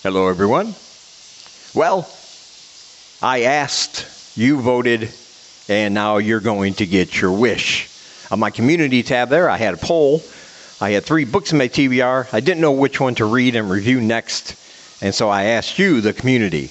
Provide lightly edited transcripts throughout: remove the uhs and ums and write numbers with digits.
Hello, everyone. Well, I asked, you voted, and now you're going to get your wish. On my community tab there, I had a poll. I had 3 books in my TBR. I didn't know which one to read and review next, and so I asked you, the community,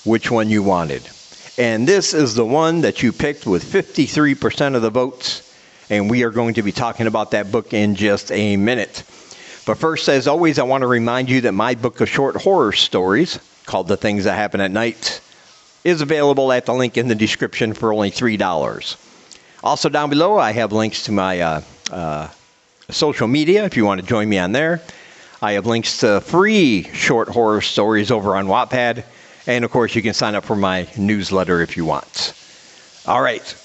which one you wanted. And this is the one that you picked with 53% of the votes, and we are going to be talking about that book in just a minute. But first, as always, I want to remind you that my book of short horror stories, called The Things That Happen at Night, is available at the link in the description for only $3. Also down below, I have links to my social media if you want to join me on there. I have links to free short horror stories over on Wattpad. And, of course, you can sign up for my newsletter if you want. All right,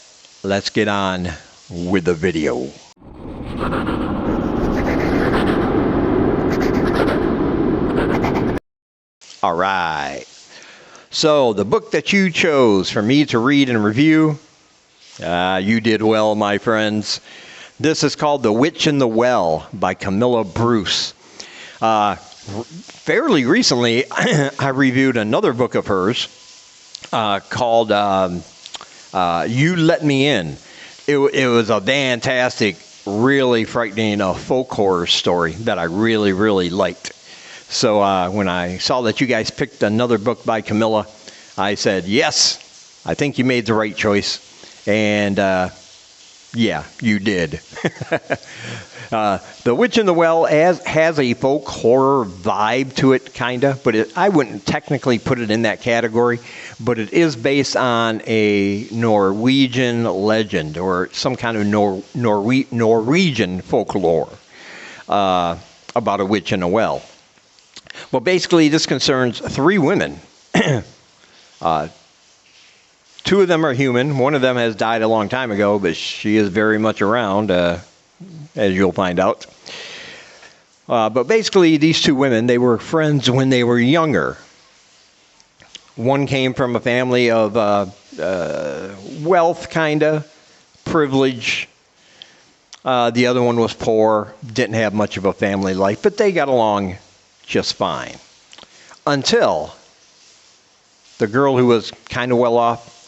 let's get on with the video. All right. So the book that you chose for me to read and review, you did well, my friends. This is called The Witch in the Well by Camilla Bruce. Fairly recently, I reviewed another book of hers called You Let Me In. It was a fantastic, really frightening folk horror story that I really, really liked. So when I saw that you guys picked another book by Camilla, I said, yes, I think you made the right choice. And yeah, you did. The Witch in the Well has a folk horror vibe to it, kind of, but I wouldn't technically put it in that category. But it is based on a Norwegian legend or some kind of Norwegian folklore about a witch in a well. Well, basically, this concerns 3 women. 2 of them are human. One of them has died a long time ago, but she is very much around, as you'll find out. But basically, these 2 women, they were friends when they were younger. One came from a family of wealth, kind of, privilege. The other one was poor, didn't have much of a family life, but they got along just fine. Until the girl who was kind of well off,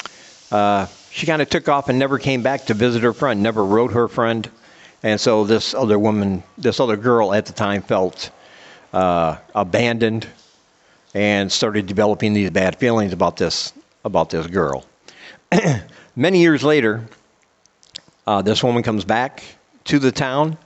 she kind of took off and never came back to visit her friend, never wrote her friend. And so this other girl at the time felt abandoned and started developing these bad feelings about this girl. Many years later, this woman comes back to the town,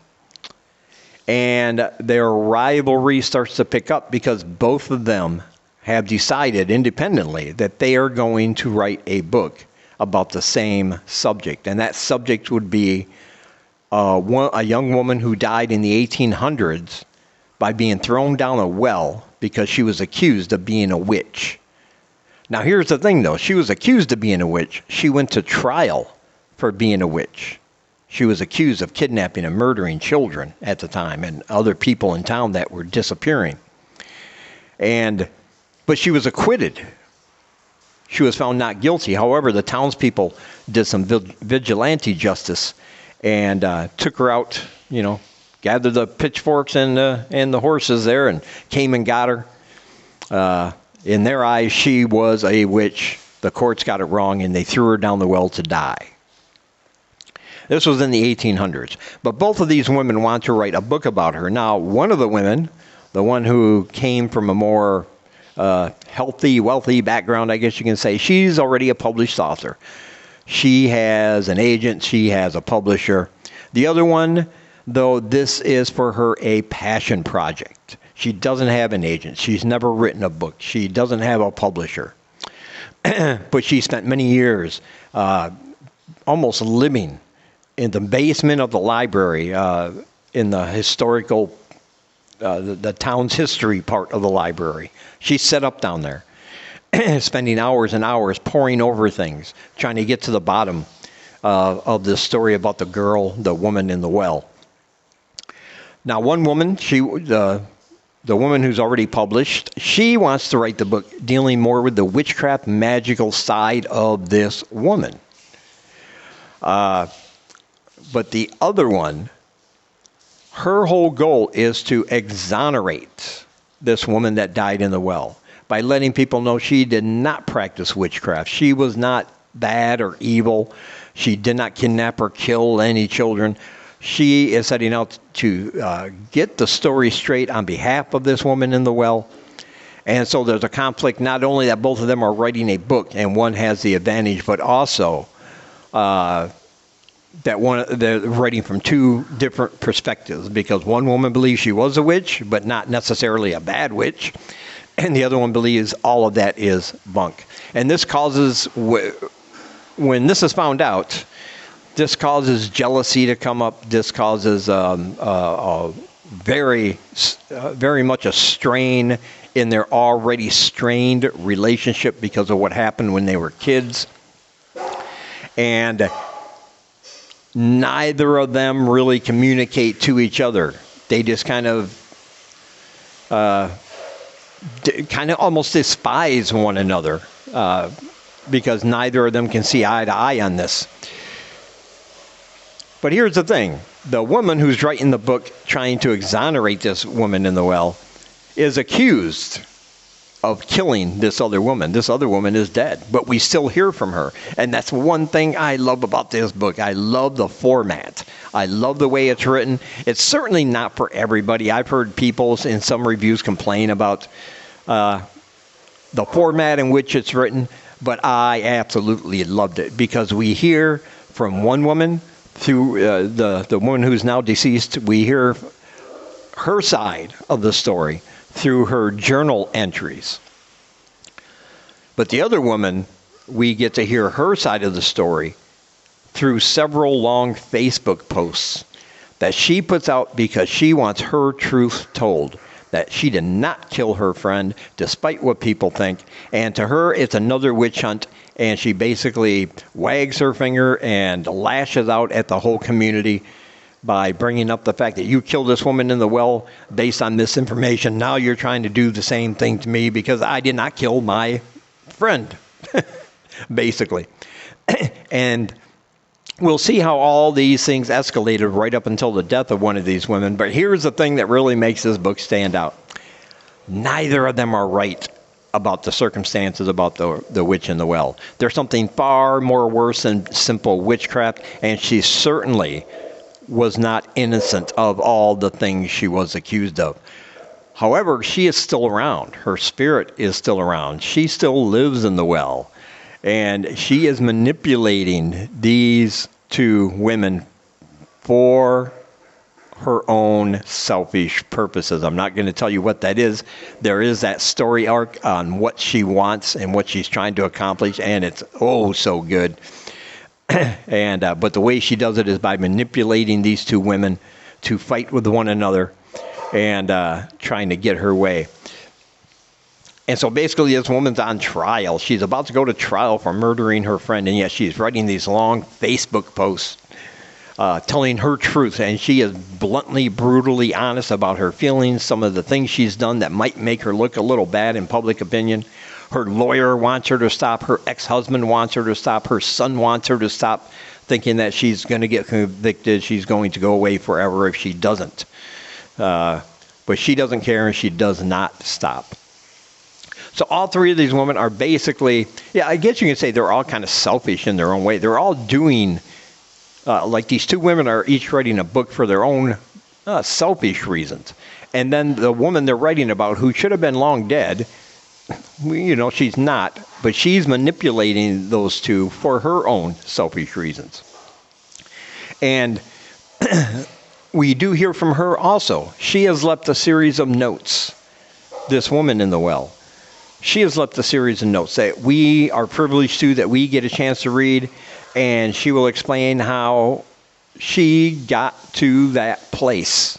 and their rivalry starts to pick up because both of them have decided independently that they are going to write a book about the same subject. And that subject would be a young woman who died in the 1800s by being thrown down a well because she was accused of being a witch. Now, here's the thing, though. She was accused of being a witch. She went to trial for being a witch. She was accused of kidnapping and murdering children at the time and other people in town that were disappearing. But she was acquitted. She was found not guilty. However, the townspeople did some vigilante justice and took her out, gathered the pitchforks and the horses there and came and got her. In their eyes, she was a witch. The courts got it wrong, and they threw her down the well to die. This was in the 1800s. But both of these women want to write a book about her. Now, one of the women, the one who came from a more healthy, wealthy background, I guess you can say, she's already a published author. She has an agent. She has a publisher. The other one, though, this is for her a passion project. She doesn't have an agent. She's never written a book. She doesn't have a publisher. But she spent many years almost living in the basement of the library, in the historical, the town's history part of the library. She's set up down there, spending hours and hours poring over things, trying to get to the bottom of this story about the woman in the well. Now, one woman, the woman who's already published, she wants to write the book dealing more with the witchcraft magical side of this woman. But the other one, her whole goal is to exonerate this woman that died in the well by letting people know she did not practice witchcraft. She was not bad or evil. She did not kidnap or kill any children. She is setting out to get the story straight on behalf of this woman in the well. And so there's a conflict, not only that both of them are writing a book and one has the advantage, but also that they're writing from two different perspectives, because one woman believes she was a witch, but not necessarily a bad witch, and the other one believes all of that is bunk. And this causes, when this is found out, this causes jealousy to come up. This causes very much a strain in their already strained relationship because of what happened when they were kids. And neither of them really communicate to each other. They just kind of almost despise one another because neither of them can see eye to eye on this. But here's the thing. The woman who's writing the book trying to exonerate this woman in the well is accused of killing this other woman. This other woman is dead, but we still hear from her. And that's one thing I love about this book. I love the format. I love the way it's written. It's certainly not for everybody. I've heard people in some reviews complain about the format in which it's written, but I absolutely loved it because we hear from one woman through the woman who's now deceased. We hear her side of the story through her journal entries. But the other woman, we get to hear her side of the story through several long Facebook posts that she puts out because she wants her truth told, that she did not kill her friend despite what people think. And to her, it's another witch hunt. And she basically wags her finger and lashes out at the whole community by bringing up the fact that you killed this woman in the well based on this information. Now you're trying to do the same thing to me because I did not kill my friend, basically. And we'll see how all these things escalated right up until the death of one of these women. But here's the thing that really makes this book stand out. Neither of them are right about the circumstances about the witch in the well. There's something far more worse than simple witchcraft, and she certainly was not innocent of all the things she was accused of. However, she is still around. Her spirit is still around. She still lives in the well. And she is manipulating these two women for her own selfish purposes. I'm not going to tell you what that is. There is that story arc on what she wants and what she's trying to accomplish, and it's oh so good. And but the way she does it is by manipulating these two women to fight with one another and trying to get her way. And so basically this woman's on trial. She's about to go to trial for murdering her friend, and yet she's writing these long Facebook posts telling her truth. And she is bluntly, brutally honest about her feelings, some of the things she's done that might make her look a little bad in public opinion. Her lawyer wants her to stop. Her ex-husband wants her to stop. Her son wants her to stop, thinking that she's going to get convicted. She's going to go away forever if she doesn't. But she doesn't care, and she does not stop. So all three of these women are basically, yeah, I guess you can say they're all kind of selfish in their own way. They're all doing, like these two women are each writing a book for their own selfish reasons. And then the woman they're writing about, who should have been long dead, she's not, but she's manipulating those two for her own selfish reasons. And we do hear from her also. She has left a series of notes, this woman in the well. She has left a series of notes that we are privileged to, that we get a chance to read, and she will explain how she got to that place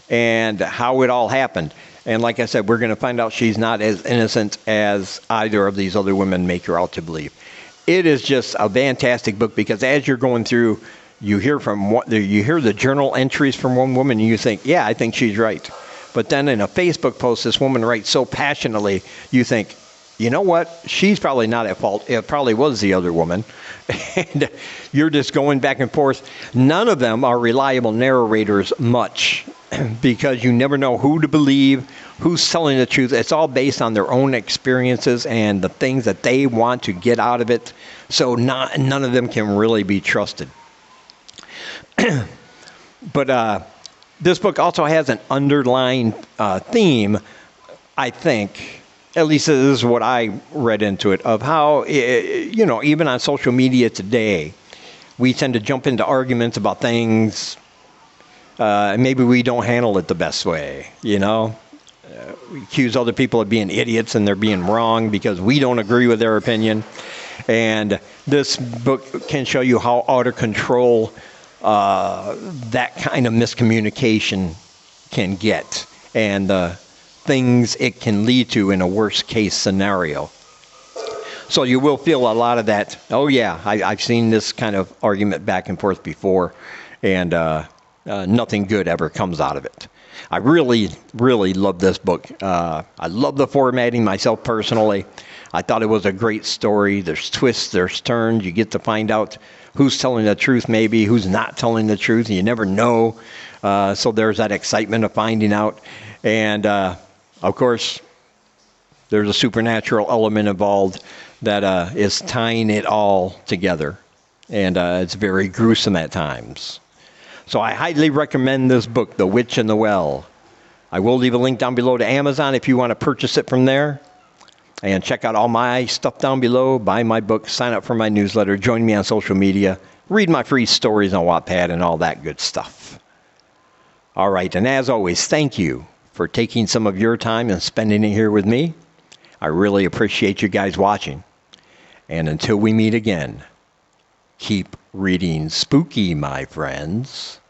and how it all happened. And like I said, we're going to find out she's not as innocent as either of these other women make her out to believe. It is just a fantastic book because as you're going through, you hear the journal entries from one woman and you think, yeah, I think she's right. But then in a Facebook post, this woman writes so passionately, you think, you know what? She's probably not at fault. It probably was the other woman. And you're just going back and forth. None of them are reliable narrators much because you never know who to believe, who's telling the truth. It's all based on their own experiences and the things that they want to get out of it. So none of them can really be trusted. But this book also has an underlying theme, I think, at least this is what I read into it, of how, even on social media today, we tend to jump into arguments about things, and maybe we don't handle it the best way, We accuse other people of being idiots and they're being wrong because we don't agree with their opinion. And this book can show you how out of control that kind of miscommunication can get, and things it can lead to in a worst case scenario. So you will feel a lot of that. Oh yeah, I've seen this kind of argument back and forth before, and nothing good ever comes out of it. I really, really love this book. I love the formatting myself personally. I thought it was a great story. There's twists, there's turns. You get to find out who's telling the truth, maybe, who's not telling the truth. You never know. So there's that excitement of finding out. And, of course, there's a supernatural element involved that is tying it all together. And it's very gruesome at times. So I highly recommend this book, The Witch in the Well. I will leave a link down below to Amazon if you want to purchase it from there. And check out all my stuff down below. Buy my book, sign up for my newsletter, join me on social media, read my free stories on Wattpad and all that good stuff. All right, and as always, thank you for taking some of your time and spending it here with me. I really appreciate you guys watching. And until we meet again, keep reading spooky, my friends.